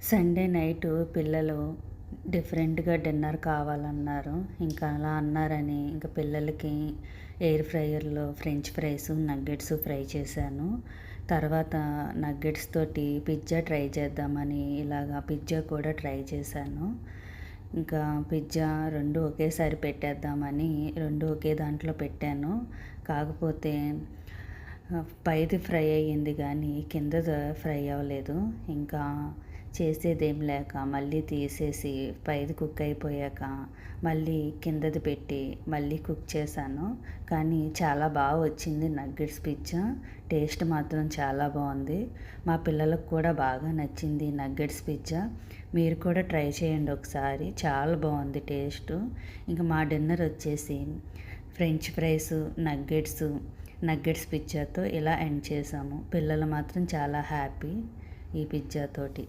Sunday night పిల్లలు డిఫరెంట్‌గా dinner కావాలన్నారు. ఇంకా అలా అన్నారని ఇంక పిల్లలకి ఎయిర్ ఫ్రైయర్‌లో ఫ్రెంచ్ ఫ్రైస్, నగ్గెట్స్ ఫ్రై చేశాను. తర్వాత నగ్గెట్స్ తోటి పిజ్జా ట్రై చేద్దామని ఇలాగా పిజ్జా కూడా ట్రై చేశాను. ఇంకా పిజ్జా 2 ఒకేసారి పెట్టేద్దామని 2 ఒకే దాంట్లో పెట్టాను. కాకపోతే పైది ఫ్రై అయ్యింది కానీ కిందది ఫ్రై అవ్వలేదు. ఇంకా చేసేదేం లేక మళ్ళీ తీసేసి పైది కుక్ అయిపోయాక మళ్ళీ కిందది పెట్టి మళ్ళీ కుక్ చేశాను. కానీ చాలా బాగా వచ్చింది నగ్గెట్స్ పిజ్జా. టేస్ట్ మాత్రం చాలా బాగుంది. మా పిల్లలకు కూడా బాగా నచ్చింది నగ్గెట్స్ పిజ్జా. మీరు కూడా ట్రై చేయండి ఒకసారి. చాలా బాగుంది టేస్టు. ఇంకా మా డిన్నర్ వచ్చేసి ఫ్రెంచ్ ఫ్రైస్, నగ్గెట్స్ పిజ్జాతో ఇలా ఎండ్ చేసాము. పిల్లలు మాత్రం చాలా హ్యాపీ ఈ పిజ్జా తోటి.